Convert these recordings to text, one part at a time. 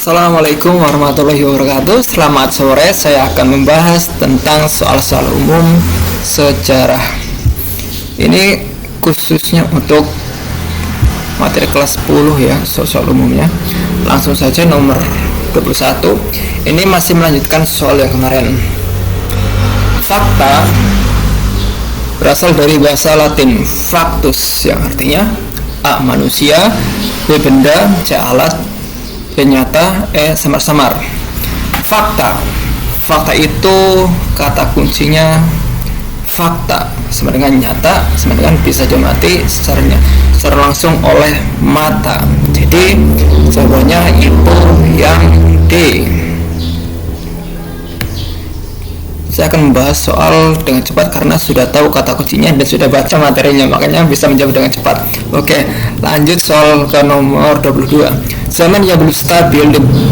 Assalamualaikum warahmatullahi wabarakatuh. Selamat sore, saya akan membahas tentang soal-soal umum sejarah. Ini khususnya untuk materi kelas 10 ya, soal-soal umumnya. Langsung saja nomor 21. Ini masih melanjutkan soal yang kemarin. Fakta berasal dari bahasa Latin factus yang artinya A. manusia, B. benda, C. alat, D. nyata, E. samar-samar. Fakta itu kata kuncinya fakta, sama dengan nyata, sama dengan bisa diamati secara langsung oleh mata. Jadi jawabannya itu yang D. Saya akan membahas soal dengan cepat karena sudah tahu kata kuncinya dan sudah baca materinya, makanya bisa menjawab dengan cepat. Oke, lanjut soal ke nomor 22. Zaman yang belum stabil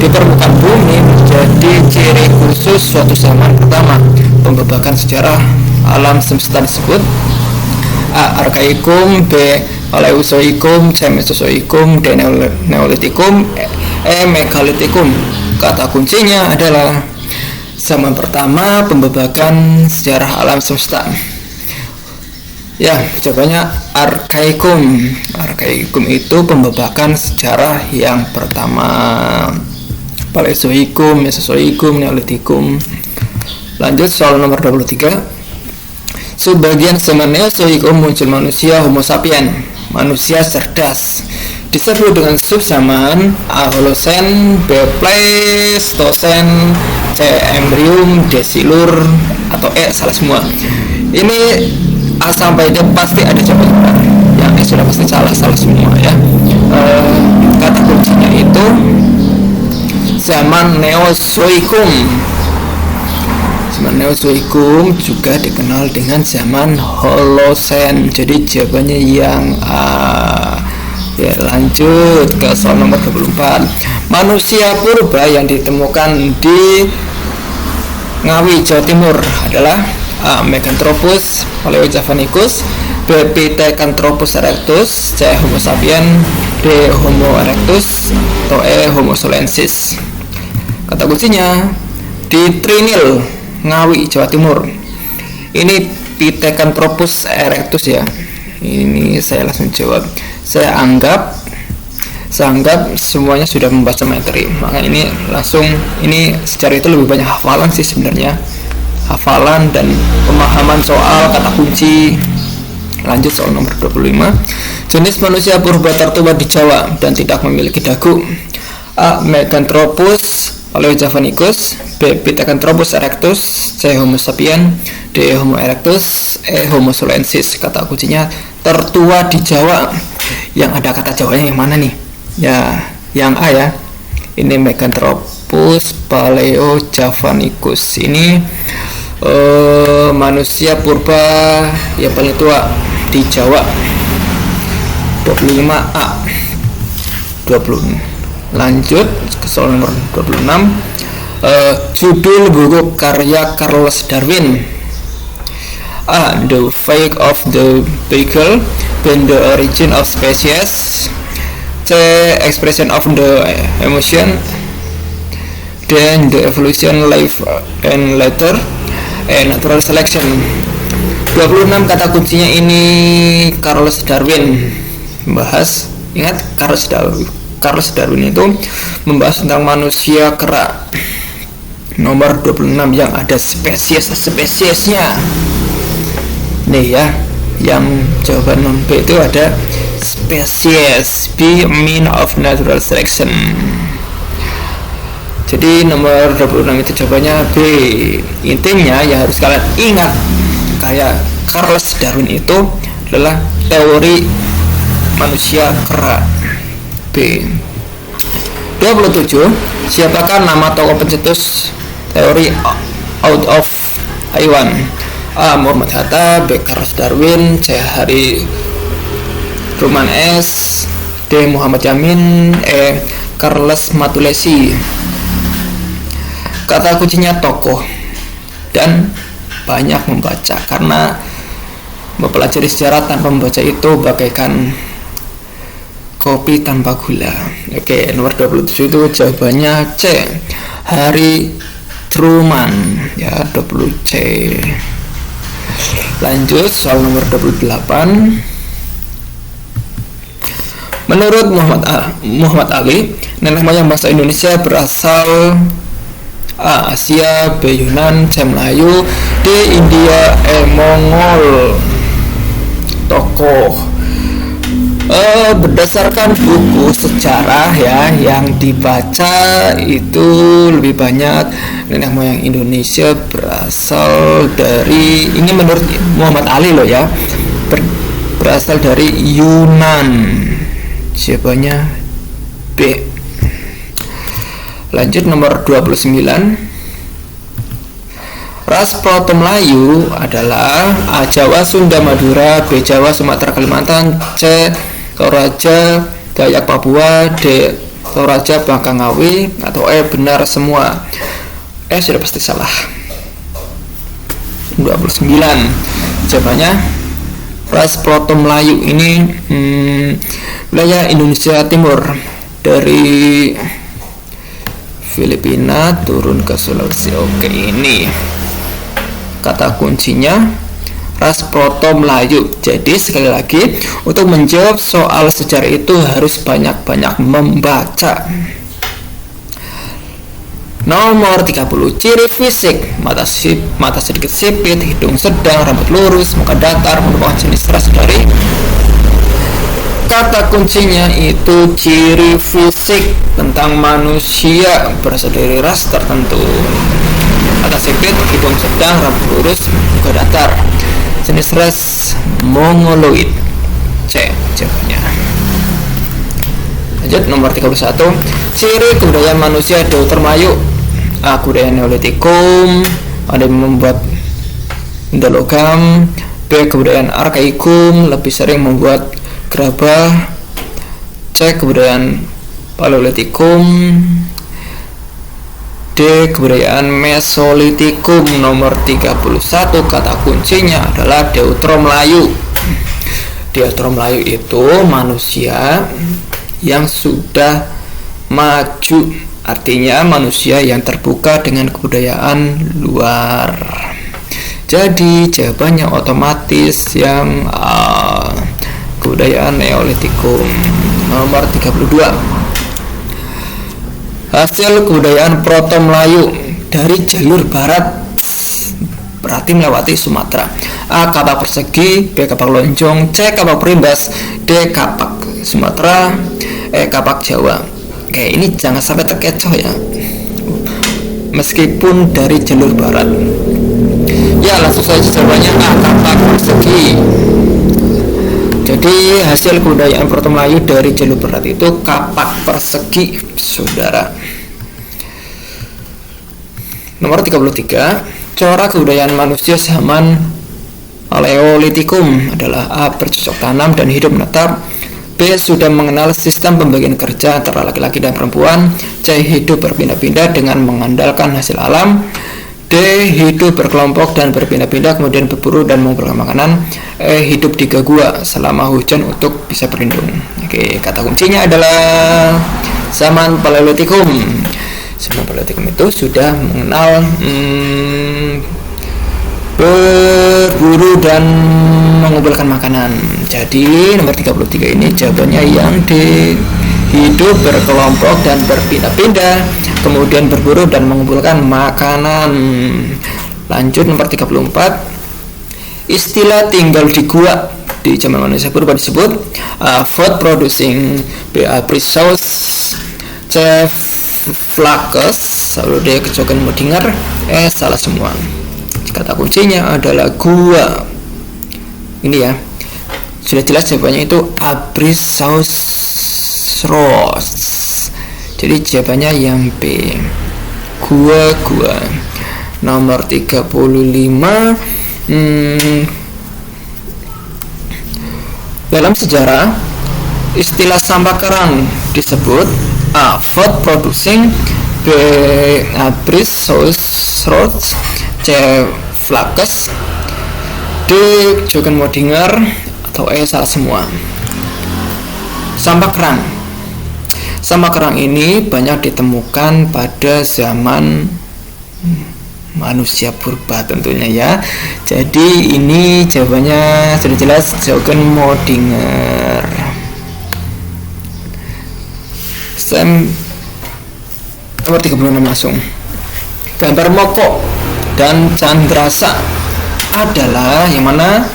di permukaan bumi menjadi ciri khusus suatu zaman pertama. Pembebakan sejarah alam semesta disebut A. Arkaikum, B. Paleozoikum, C. Mesozoikum, D. Neolitikum, E. Megalitikum. Kata kuncinya adalah zaman pertama pembebakan sejarah alam semesta. Ya, jawabannya Arkaikum. Arkaikum itu pembebakan sejarah yang pertama. Paleozoikum, Mesozoikum, Neolitikum. Lanjut soal nomor 23. Sebagian zaman Neozoikum muncul manusia Homo sapiens, manusia cerdas. Disebut dengan subzaman A. Holocene, B. Pleistocene, C. Embrium, D. Silur, atau E. salah semua. Ini A sampai D pasti ada jawaban. Yang E sudah pasti salah semua ya. Kata kuncinya itu zaman Neozoikum. Zaman Neozoikum juga dikenal dengan zaman Holocene. Jadi jawabannya yang A. Ya, lanjut ke soal nomor 24. Manusia purba yang ditemukan di Ngawi, Jawa Timur adalah A. Meganthropus paleojavanicus, B. Pithecanthropus erectus, C. Homo sapiens, D. Homo erectus, atau E. Homo solensis. Kata kuncinya di Trinil, Ngawi, Jawa Timur. Ini Pithecanthropus erectus ya. Ini saya langsung jawab. Saya anggap semuanya sudah membaca materi, maka ini secara itu lebih banyak hafalan sih sebenarnya, hafalan dan pemahaman soal kata kunci. Lanjut soal nomor 25. Jenis manusia purba tertua di Jawa dan tidak memiliki dagu. A. Meganthropus paleojavanicus, B. Pithecanthropus erectus, C. Homo sapiens, D. Homo erectus, E. Homo solensis. Kata kuncinya tertua di Jawa. Yang ada kata Jawanya yang mana nih? Ya, yang A ya. Ini Meganthropus paleojavanicus. Ini manusia purba yang paling tua di Jawa. 25A. 20. Lanjut ke soal nomor 26. Judul buku karya Charles Darwin. A. The Fate of the Beagle, B. The Origin of Species, C. Expression of the Emotion, D. The Evolution, Life and Later, E. Natural Selection. 26 kata kuncinya ini Charles Darwin membahas. Ingat, Charles Darwin itu membahas tentang manusia kera. Nomor 26 yang ada spesiesnya. Nih ya, yang jawaban B itu ada spesies, B. Mean of natural selection. Jadi nomor 26 itu jawabannya B. Intinya yang harus kalian ingat, kayak Charles Darwin itu adalah teori manusia kera. B. 27. Siapakah nama tokoh pencetus teori out of Taiwan? A. Muhammad Hatta, B. Charles Darwin, C. Harry Truman S, D. Muhammad Yamin, E. Charles Matulesi. Kata kuncinya tokoh dan banyak membaca, karena mempelajari sejarah tanpa membaca itu bagaikan kopi tanpa gula. Oke, nomor 27 itu jawabannya C. Harry Truman ya, 20C. Lanjut soal nomor 28. Menurut Muhammad Ali, nenek moyang bangsa Indonesia berasal A. Asia, B. Yunan, C. Melayu, D. India, E. Mongol. Tokoh. Berdasarkan buku sejarah ya yang dibaca itu lebih banyak nenek moyang Indonesia berasal dari, ini menurut Muhammad Ali loh ya, berasal dari Yunan. Jawabannya B. Lanjut nomor 29. Ras Proto Melayu adalah A. Jawa, Sunda, Madura, B. Jawa, Sumatera, Kalimantan, C. Toraja, Dayak, Papua, D. Toraja, Bangka-Ngawi, atau E. benar semua. E sudah pasti salah. 29. Jawabannya ras Proto Melayu ini wilayah Indonesia Timur dari Filipina turun ke Sulawesi. Oke, ini kata kuncinya ras Proto Melayu. Jadi sekali lagi, untuk menjawab soal sejarah itu harus banyak-banyak membaca. Nomor 30. Ciri fisik: mata sedikit sipit, hidung sedang, rambut lurus, muka datar. Merupakan jenis ras dari. Kata kuncinya itu ciri fisik tentang manusia berasal dari ras tertentu. Mata sipit, hidung sedang, rambut lurus, muka datar. Jenis ras Mongoloid. C jawabannya. Lanjut nomor 31. Ciri kebudayaan manusia Deuter Melayu. A. Kebudayaan Neolitikum, ada yang membuat benda logam. B. Kebudayaan Arkaikum, lebih sering membuat gerabah. C. Kebudayaan Paleolitikum. D. Kebudayaan Mesolitikum. Nomor 31 kata kuncinya adalah Deuter Melayu. Deuter Melayu itu manusia yang sudah maju, artinya manusia yang terbuka dengan kebudayaan luar. Jadi jawabannya otomatis yang kebudayaan Neolitikum. Nomor 32. Hasil kebudayaan Proto Melayu dari jalur barat berarti melewati Sumatera. A. Kapak persegi, B. Kapak lonjong, C. Kapak perimbas, D. Kapak Sumatera, E. Kapak Jawa. Oke, ini jangan sampai terkecoh ya, meskipun dari jalur barat. Ya, langsung saja jawabannya A. Kapak persegi. Jadi hasil kebudayaan Proto Melayu dari jalur barat itu kapak persegi, saudara. Nomor 33. Corak kebudayaan manusia zaman Paleolitikum adalah A. Bercocok tanam dan hidup menetap, B. Sudah mengenal sistem pembagian kerja antara laki-laki dan perempuan, C. Hidup berpindah-pindah dengan mengandalkan hasil alam, D. Hidup berkelompok dan berpindah-pindah kemudian berburu dan mengumpulkan makanan, E. Hidup di gua selama hujan untuk bisa berlindung. Oke, kata kuncinya adalah zaman Paleolitikum. Zaman Paleolitikum itu sudah mengenal berburu dan mengumpulkan makanan. Jadi nomor 33 ini jawabannya yang D. Hidup berkelompok dan berpindah-pindah kemudian berburu dan mengumpulkan makanan. Lanjut nomor 34. Istilah tinggal di gua di zaman manusia purba disebut food producing, B. Abrisaurus, C. Flaccus, lalu D. Kecokan Modinger, E. salah semua. Kata kuncinya adalah gua. Ini ya, sudah jelas jawabannya itu Abrisaurus. Jadi jawabannya yang B, gua. Nomor 35. Dalam sejarah, istilah sampah kerang disebut A. Food producing, B. Abrisaurus, C. Flaccus, D. Kecokan Modinger, atau E. salah semua. Sampah kerang. Sampah kerang ini banyak ditemukan pada zaman manusia purba tentunya ya. Jadi ini jawabannya sudah jelas, Jauggen-Modinger. Nomor 36 langsung. Gambar moko dan candrasa adalah yang mana?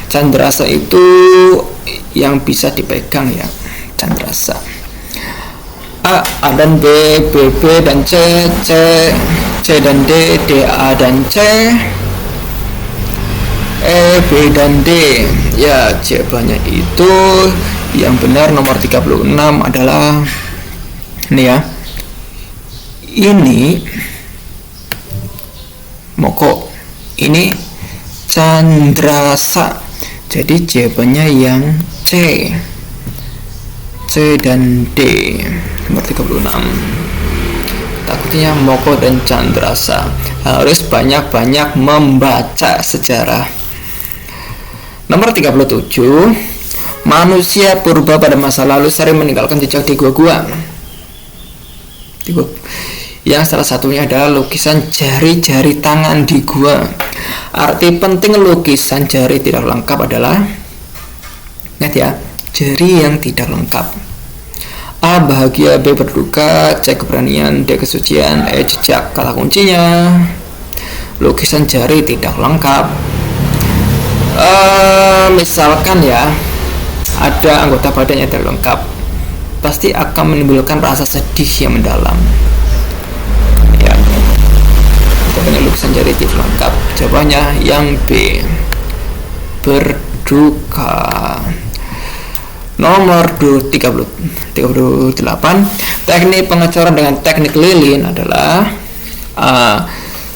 Candrasa itu yang bisa dipegang ya, candrasa. A dan B, B dan C, C dan D, A dan C, E, B dan D. Ya, jawabannya itu yang benar nomor 36 adalah ini ya. Ini moko, ini candrasa. Jadi jawabannya yang C dan D, nomor 36. Takutnya moko dan candrasa. Harus banyak-banyak membaca sejarah. Nomor 37. Manusia purba pada masa lalu sering meninggalkan jejak di gua-gua. Yang salah satunya adalah lukisan jari-jari tangan di gua. Arti penting lukisan jari tidak lengkap adalah, ingat ya, jari yang tidak lengkap. A. Bahagia, B. berduka, C. keberanian, D. kesucian, E. jejak. Kata kuncinya lukisan jari tidak lengkap. Misalkan ya, ada anggota badan yang tidak lengkap, pasti akan menimbulkan rasa sedih yang mendalam. Lukisan jari tidak lengkap. Jawabannya yang B, berduka. Nomor 38. Teknik pengecoran dengan teknik lilin adalah A.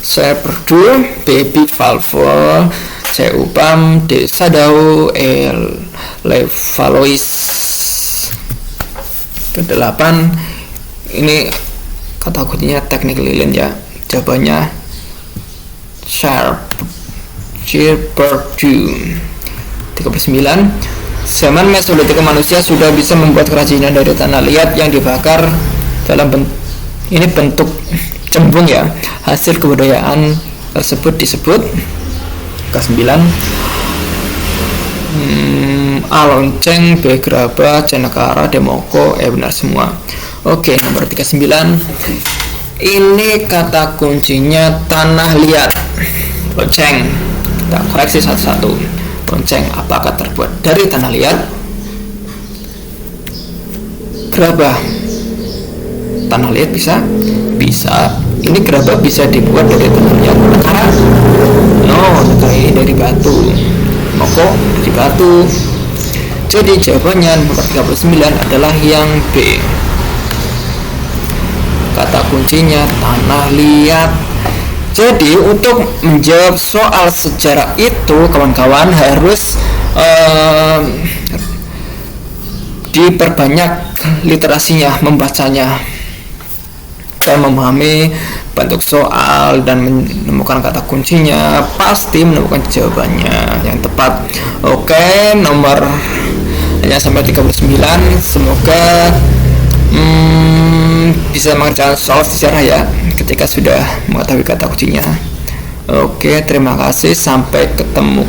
Shepard, B. Bivalve, C. Upam, D. Sadao, E. Levallois. Ke-8 ini kata kuncinya teknik lilin ya. Jawabannya Shepard. 39. Zaman Mesolitikum manusia sudah bisa membuat kerajinan dari tanah liat yang dibakar dalam bentuk cembung ya. Hasil kebudayaan tersebut disebut. Ke-9. A. lonceng, B. gerabah, C. negara, D. moko, E. benar semua. Oke, nomor 39. Ini kata kuncinya tanah liat. Lonceng. Kita koreksi satu-satu. Lonceng apakah terbuat dari tanah liat? Gerabah, tanah liat bisa? Bisa. Ini gerabah bisa dibuat dari tanah liat. Negara? No, negara ini dari batu. Moko dari batu. Jadi jawabannya nomor 39 adalah yang B. Kata kuncinya tanah liat. Jadi untuk menjawab soal sejarah itu kawan-kawan harus diperbanyak literasinya, membacanya dan memahami bentuk soal dan menemukan kata kuncinya, pasti menemukan jawabannya yang tepat. Oke, nomor hanya sampai 39. Semoga bisa mengerjakan soal sejarah ya ketika sudah mengetahui kata kuncinya. Oke, terima kasih, sampai ketemu.